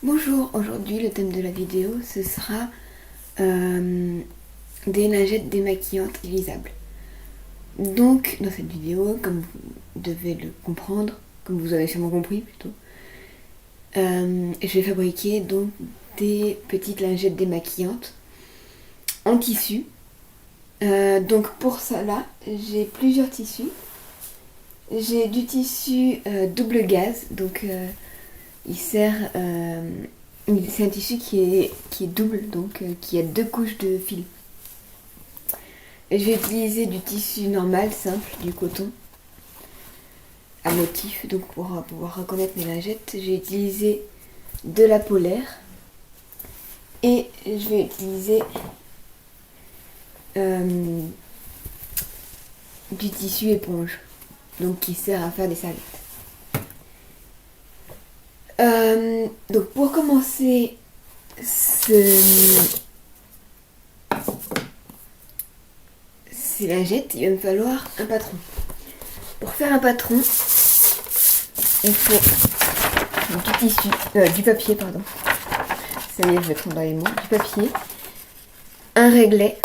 Bonjour, aujourd'hui le thème de la vidéo ce sera des lingettes démaquillantes utilisables. Donc dans cette vidéo, comme vous devez le comprendre, comme vous avez sûrement compris plutôt, je vais fabriquer donc des petites lingettes démaquillantes en tissu. Donc pour cela, j'ai plusieurs tissus. J'ai du tissu double gaze, donc il sert. C'est un tissu qui est double, donc qui a deux couches de fil. Je vais utiliser du tissu normal, simple, du coton, à motif, donc pour pouvoir reconnaître mes lingettes. J'ai utilisé de la polaire et je vais utiliser du tissu éponge, donc qui sert à faire des serviettes. Donc pour commencer ces lingettes, il va me falloir un patron. Pour faire un patron, il faut du tissu, du papier, pardon. Ça y est, je vais prendre dans les mots. Du papier, un réglet,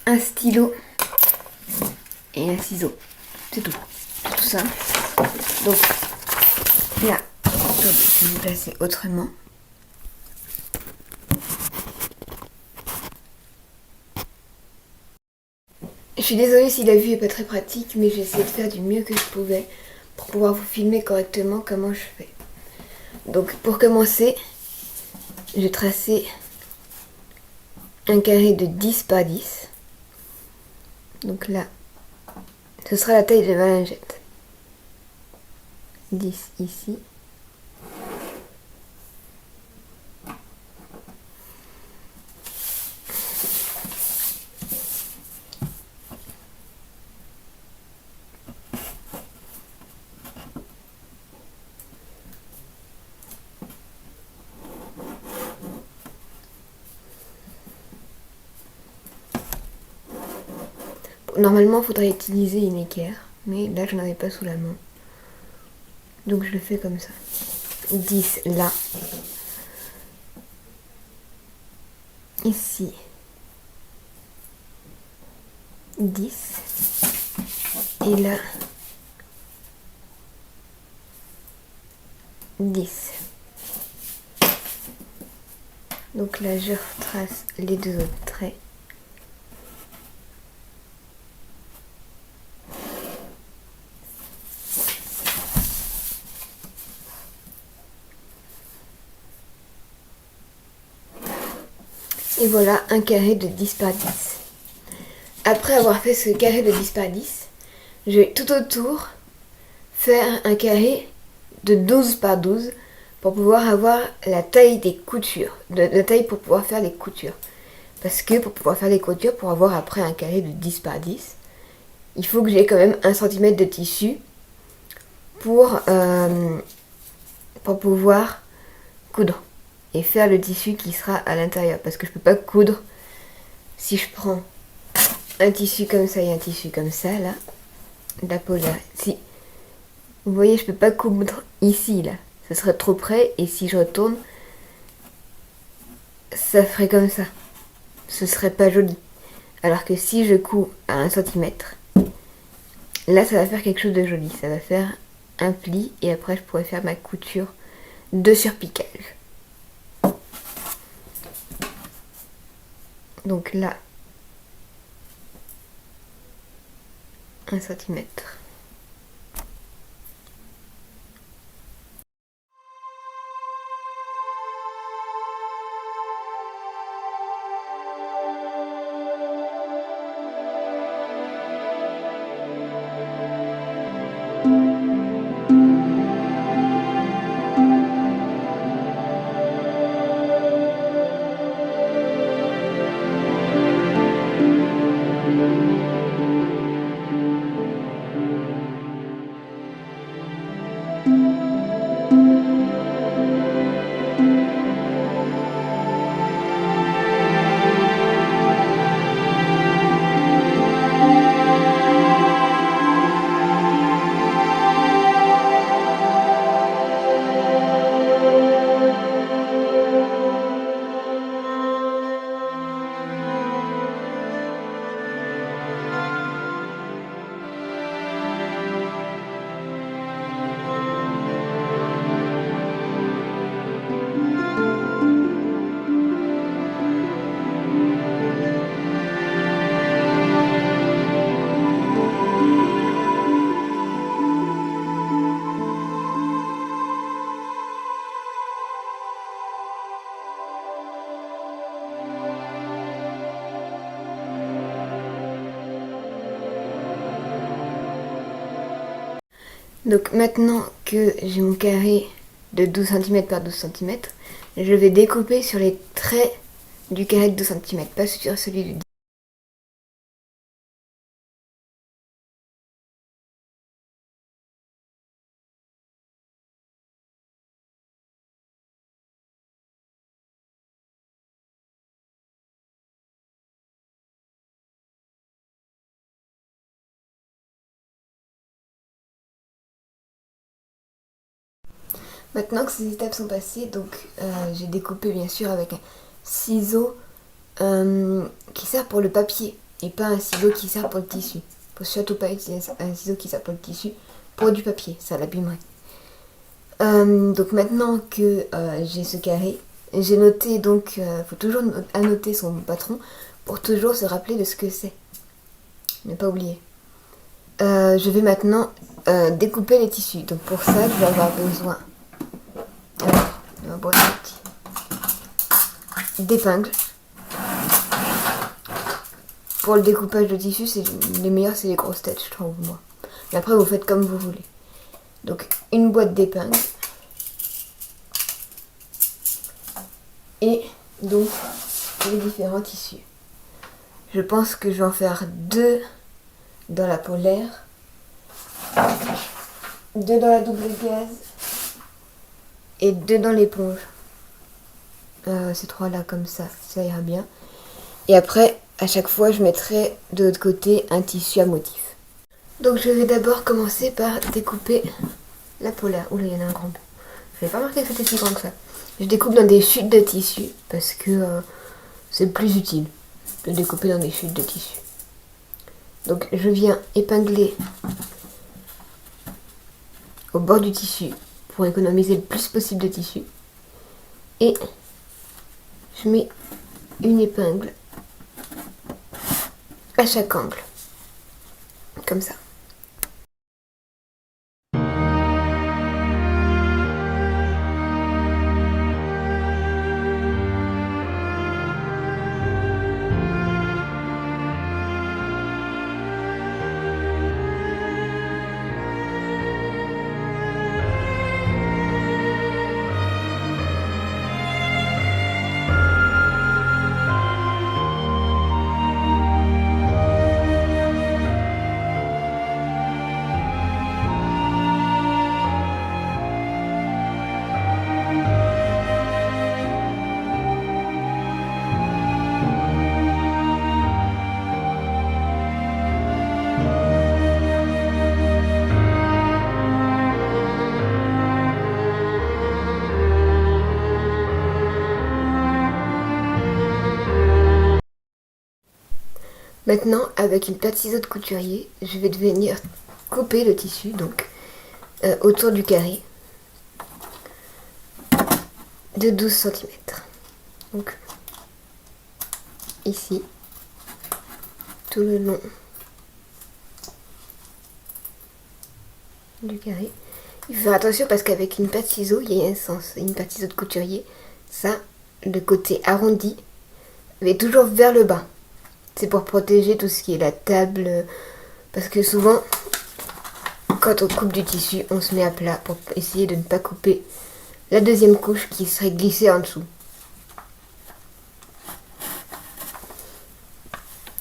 un stylo et un ciseau. C'est tout. C'est tout simple. Donc là, je vais vous placer autrement. Je suis désolée si la vue est pas très pratique, mais j'ai essayé de faire du mieux que je pouvais pour pouvoir vous filmer correctement comment je fais. Donc pour commencer, je vais tracer un carré de 10 par 10. Donc là, ce sera la taille de ma lingette. 10 ici. Normalement, il faudrait utiliser une équerre, mais là, je n'en avais pas sous la main. Donc, je le fais comme ça. 10 là. Ici. 10. Et là. 10. Donc là, je retrace les deux autres traits. Et voilà un carré de 10 par 10. Après avoir fait ce carré de 10 par 10, je vais tout autour faire un carré de 12 par 12 pour pouvoir avoir la taille des coutures, la taille pour pouvoir faire les coutures. Parce que pour pouvoir faire les coutures, pour avoir après un carré de 10 par 10, il faut que j'ai quand même 1 cm de tissu pour pouvoir coudre et faire le tissu qui sera à l'intérieur. Parce que je peux pas coudre si je prends un tissu comme ça et un tissu comme ça, là, de la polaire. Si vous voyez, je peux pas coudre ici, là. Ce serait trop près et si je retourne, ça ferait comme ça. Ce serait pas joli. Alors que si je couds à 1 cm, là, ça va faire quelque chose de joli. Ça va faire un pli et après, je pourrais faire ma couture de surpiquage. Donc là, 1 cm. Donc maintenant que j'ai mon carré de 12 cm par 12 cm, je vais découper sur les traits du carré de 12 cm, pas sur celui du 10. Maintenant que ces étapes sont passées, donc j'ai découpé bien sûr avec un ciseau qui sert pour le papier et pas un ciseau qui sert pour le tissu. Faut surtout pas utiliser un ciseau qui sert pour le tissu pour du papier, ça l'abîmerait. Donc maintenant que j'ai ce carré, j'ai noté, donc faut toujours annoter son patron pour toujours se rappeler de ce que c'est. Ne pas oublier. Je vais maintenant découper les tissus. Donc pour ça, je vais avoir besoin de ma boîte à outils, d'épingles. Pour le découpage de tissu, les meilleurs, c'est les grosses têtes, je trouve, moi. Mais après, vous faites comme vous voulez. Donc, une boîte d'épingles. Et donc, les différents tissus. Je pense que je vais en faire 2 dans la polaire, 2 dans la double gaze et 2 dans l'éponge. Ces 3 là comme ça ira bien. Et après, à chaque fois, je mettrai de l'autre côté un tissu à motif. Donc je vais d'abord commencer par découper la polaire. Oula, il y en a un grand bout. Je vais pas marquer que c'était si grand que ça. Je découpe dans des chutes de tissu parce que c'est plus utile de découper dans des chutes de tissu. Donc je viens épingler au bord du tissu pour économiser le plus possible de tissu. Et je mets une épingle à chaque angle. Comme ça. Maintenant, avec une patte ciseau de couturier, je vais venir couper le tissu donc autour du carré de 12 cm. Donc ici, tout le long du carré. Il faut faire attention parce qu'avec une patte ciseau, il y a un sens. Une patte ciseau de couturier, ça, le côté arrondi, va toujours vers le bas. C'est pour protéger tout ce qui est la table. Parce que souvent, quand on coupe du tissu, on se met à plat pour essayer de ne pas couper la deuxième couche qui serait glissée en dessous.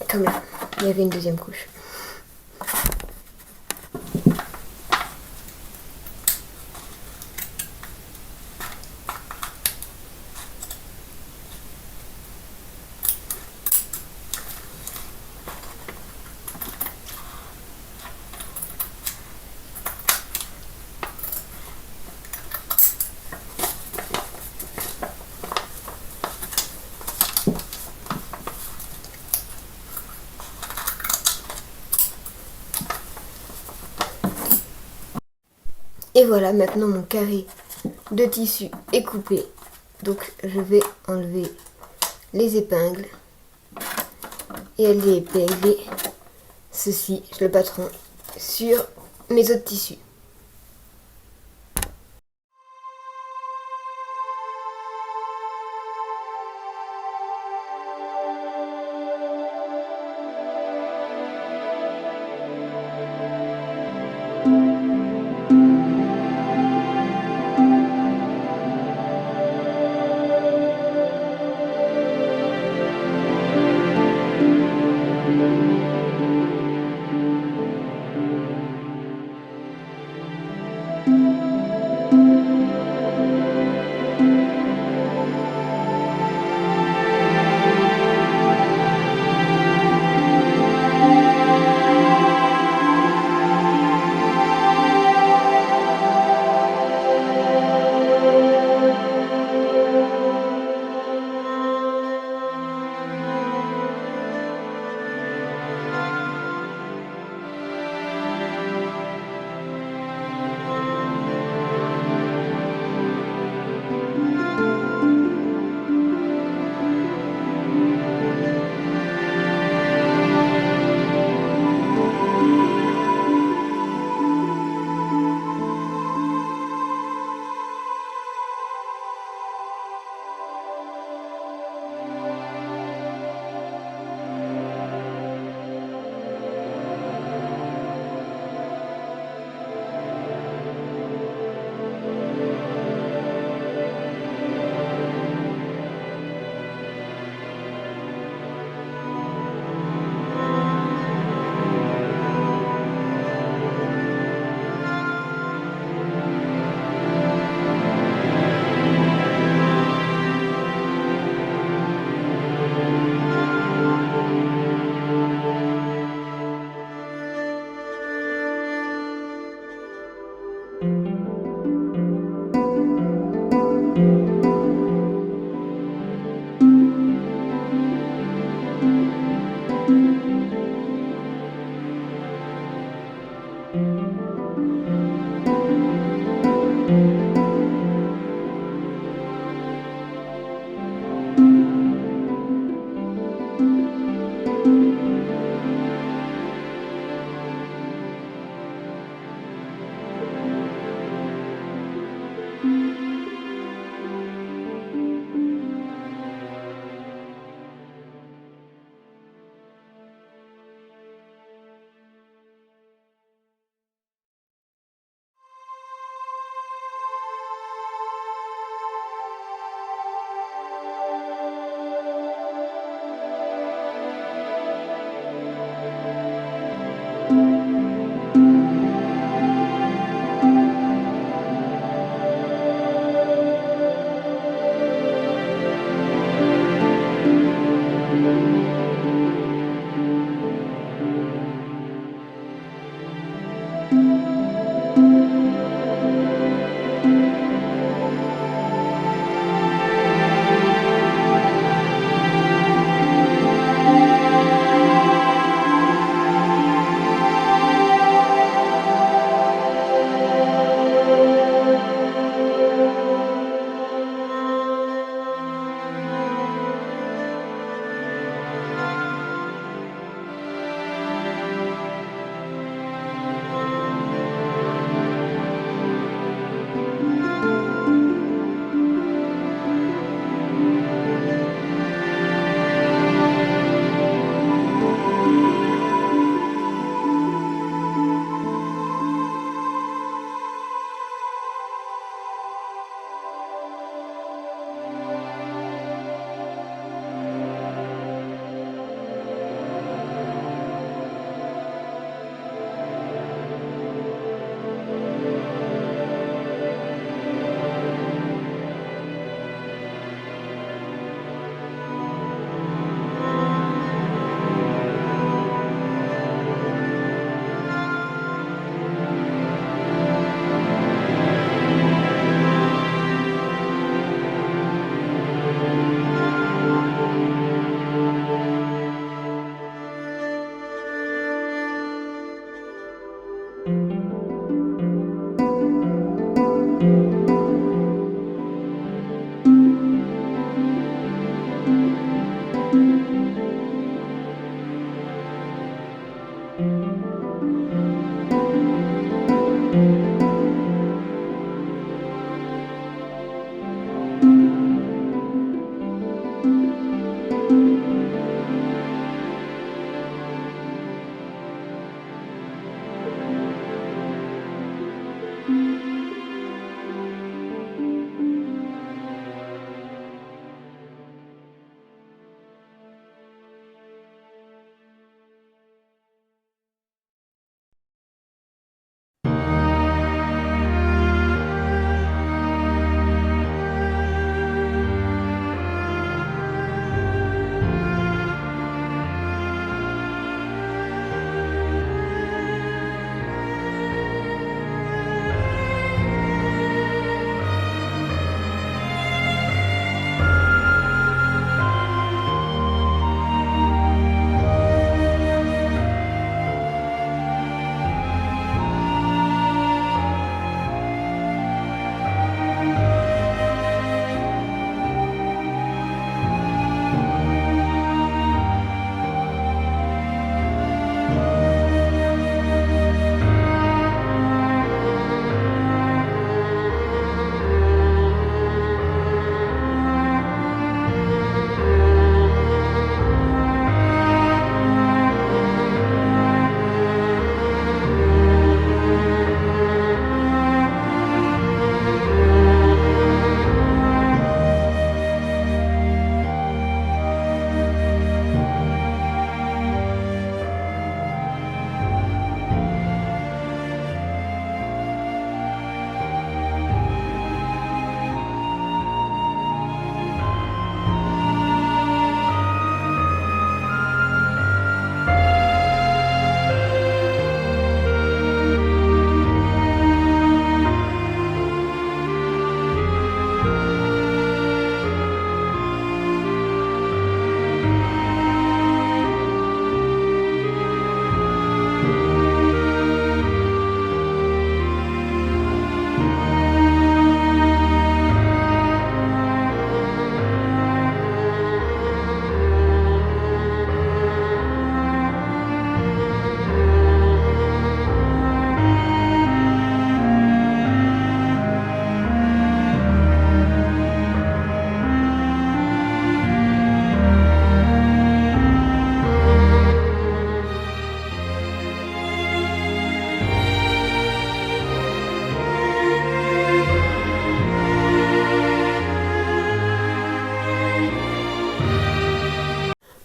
Comme là, il y avait une deuxième couche. Et voilà, maintenant mon carré de tissu est coupé. Donc je vais enlever les épingles et aller épingler ceci, le patron, sur mes autres tissus.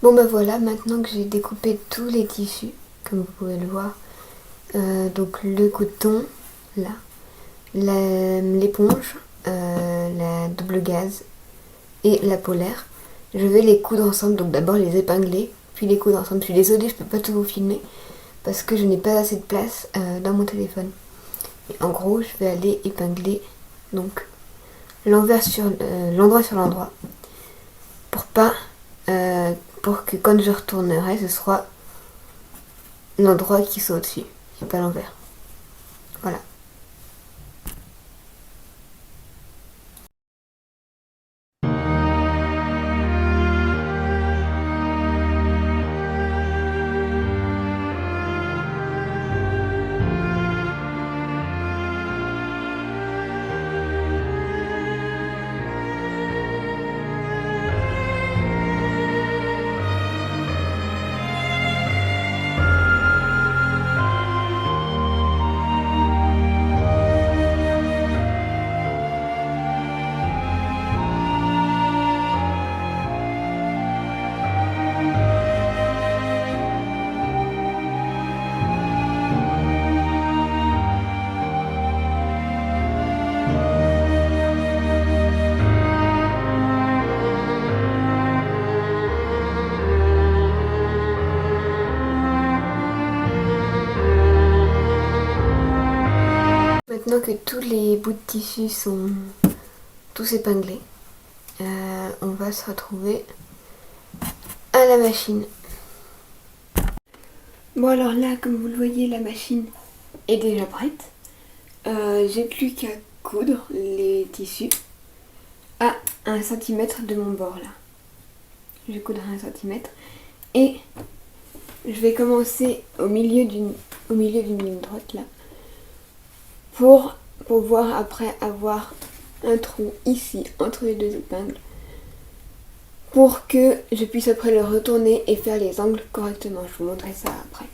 Bon bah voilà, maintenant que j'ai découpé tous les tissus, comme vous pouvez le voir, donc le coton, là, l'éponge, la double gaze et la polaire, je vais les coudre ensemble, donc d'abord les épingler, puis les coudre ensemble. Je suis désolée, je peux pas tout vous filmer, parce que je n'ai pas assez de place dans mon téléphone. Et en gros, je vais aller épingler donc l'endroit sur l'endroit, pour que quand je retournerai, ce soit l'endroit qui soit au-dessus, et pas l'envers. Voilà. Maintenant que tous les bouts de tissu sont tous épinglés, on va se retrouver à la machine. Bon alors là, comme vous le voyez, la machine est déjà prête. J'ai plus qu'à coudre les tissus à 1 cm de mon bord là. Je vais coudre à 1 cm et je vais commencer au milieu d'une ligne droite là pour pouvoir après avoir un trou ici entre les deux épingles pour que je puisse après le retourner et faire les angles correctement. Je vous montrerai ça après.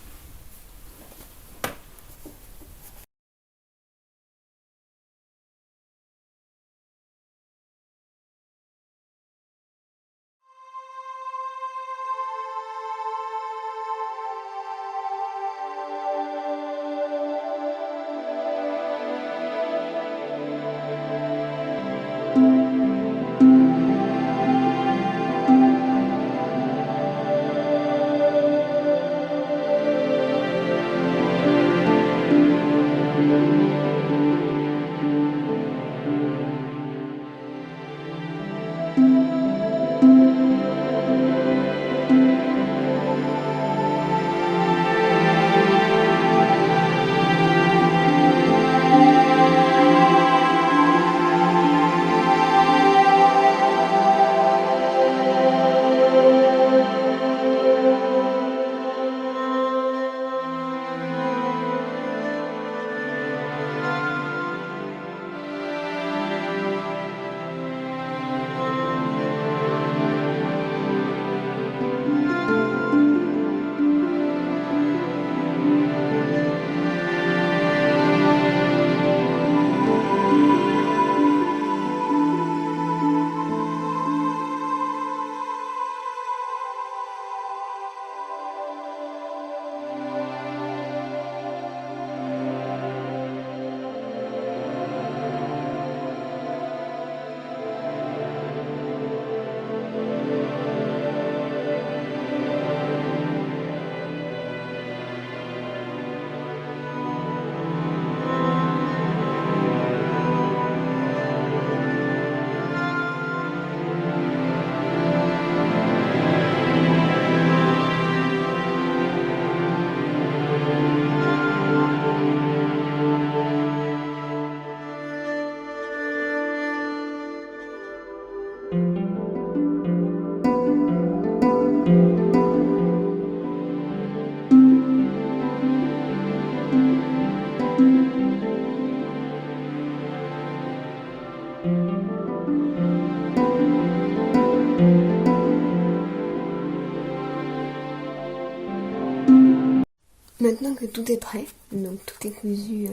Maintenant que tout est prêt, donc tout est cousu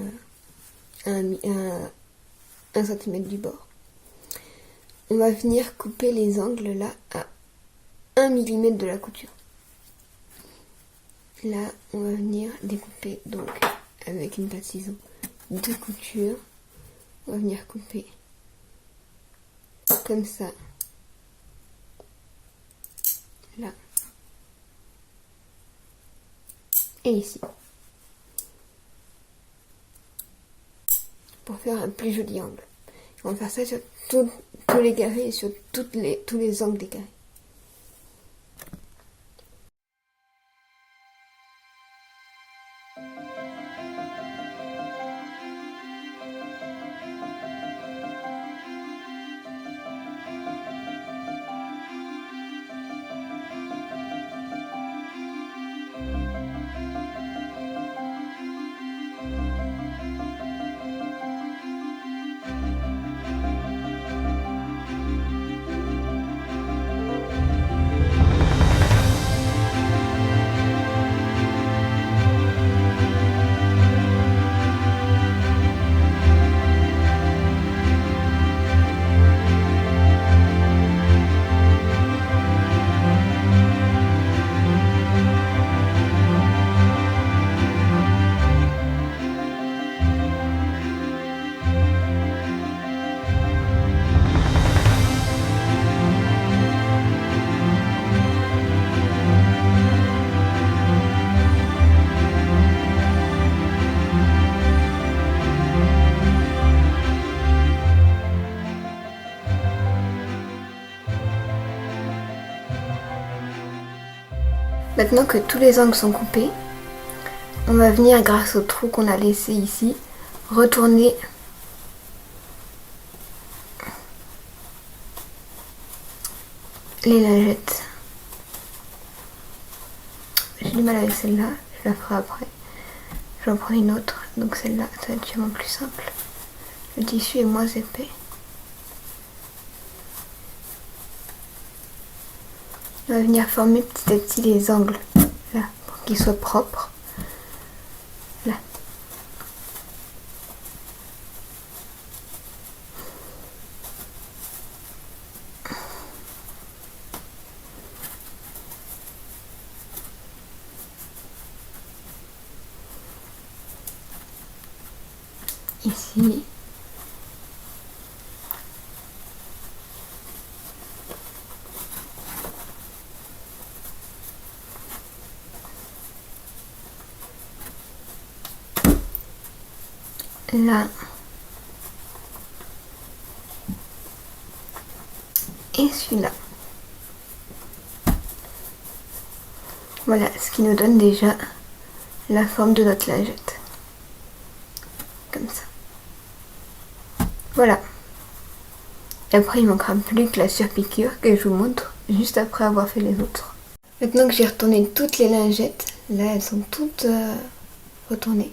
à 1 cm du bord, on va venir couper les angles là à 1 mm de la couture. Là, on va venir découper donc avec une patte ciseau de couture. On va venir couper comme ça. Là. Et ici. Pour faire un plus joli angle. On va faire ça sur tous les carrés et sur tous les angles des carrés. Maintenant que tous les angles sont coupés, on va venir, grâce au trou qu'on a laissé ici, retourner les lingettes. J'ai du mal avec celle-là, je la ferai après. J'en prends une autre, donc celle-là, ça va être sûrement plus simple. Le tissu est moins épais. On va venir former petit à petit les angles, là, pour qu'ils soient propres. Là. Ici. Là. Et celui-là. Voilà, ce qui nous donne déjà la forme de notre lingette. Comme ça. Voilà. Et après, il ne manquera plus que la surpiqûre que je vous montre juste après avoir fait les autres. Maintenant que j'ai retourné toutes les lingettes, là elles sont toutes retournées.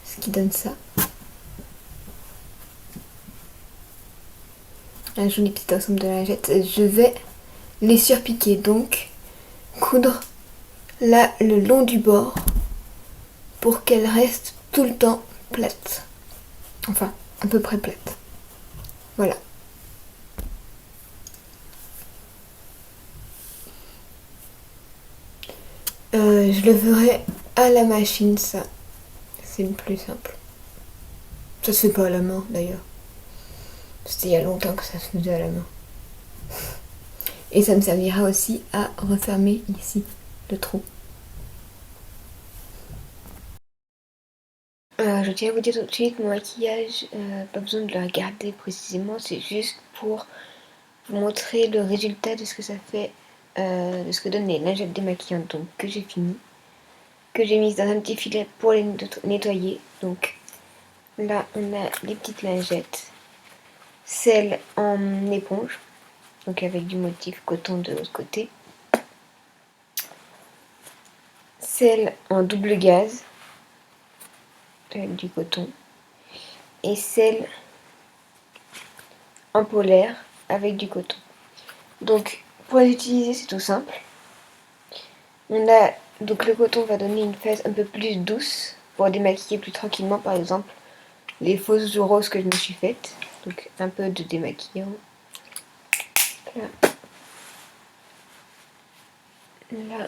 Ce qui donne ça. Un joli petit ensemble de lingettes. Je vais les surpiquer, donc coudre là le long du bord pour qu'elles restent tout le temps plates. Enfin, à peu près plates. Voilà. Je le ferai à la machine, ça. C'est le plus simple. Ça se fait pas à la main, d'ailleurs. C'était il y a longtemps que ça se faisait à la main. Et ça me servira aussi à refermer ici le trou. Je tiens à vous dire tout de suite, mon maquillage, pas besoin de le regarder précisément, c'est juste pour vous montrer le résultat de ce que ça fait, de ce que donnent les lingettes démaquillantes, donc que j'ai fini, que j'ai mise dans un petit filet pour les nettoyer. Donc là, on a les petites lingettes, celles en éponge, donc avec du motif coton de l'autre côté, celles en double gaze, avec du coton, et celle en polaire avec du coton. Donc pour les utiliser, c'est tout simple. Donc le coton va donner une phase un peu plus douce pour démaquiller plus tranquillement, par exemple les fausses joues roses que je me suis faites. Donc un peu de démaquillant. Là. là.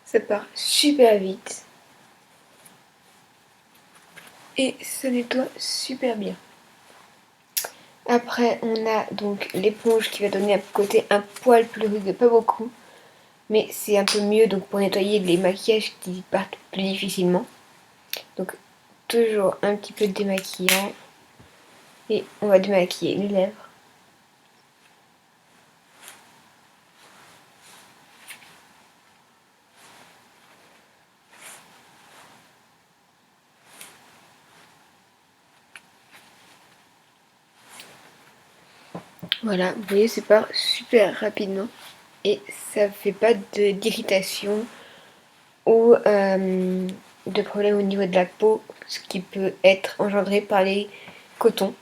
Ça part super vite. Et ça nettoie super bien. Après, on a donc l'éponge qui va donner un côté un poil plus rugueux, pas beaucoup. Mais c'est un peu mieux donc pour nettoyer les maquillages qui partent plus difficilement. Donc toujours un petit peu de démaquillant. Et on va démaquiller les lèvres. Voilà, vous voyez, c'est part super rapidement. Et ça fait pas d'irritation ou de problème au niveau de la peau, ce qui peut être engendré par les cotons.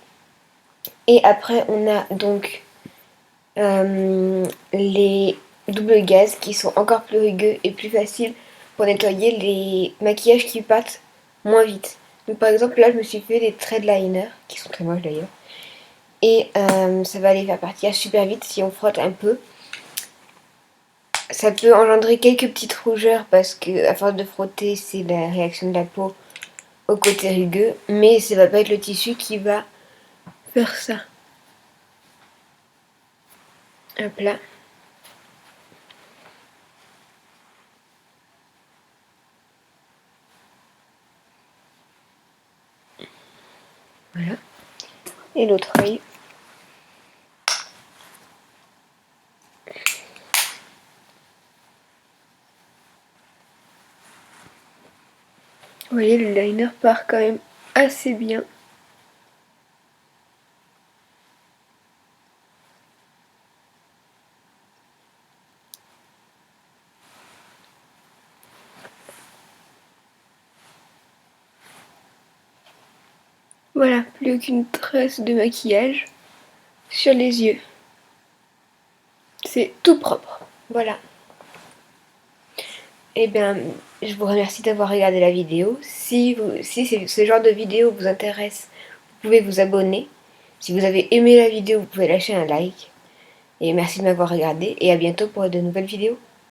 Et après, on a donc les doubles gaz qui sont encore plus rugueux et plus faciles pour nettoyer les maquillages qui partent moins vite. Donc par exemple, là, je me suis fait des traits de liner, qui sont très moches d'ailleurs. Et ça va les faire partir super vite si on frotte un peu. Ça peut engendrer quelques petites rougeurs parce que à force de frotter, c'est la réaction de la peau au côté rugueux. Mais ça va pas être le tissu qui va faire ça. Hop là. Voilà. Et l'autre œil. Vous voyez, le liner part quand même assez bien. Voilà, plus aucune trace de maquillage sur les yeux. C'est tout propre. Voilà. Eh bien, je vous remercie d'avoir regardé la vidéo. Si ce genre de vidéo vous intéresse, vous pouvez vous abonner. Si vous avez aimé la vidéo, vous pouvez lâcher un like. Et merci de m'avoir regardé et à bientôt pour de nouvelles vidéos.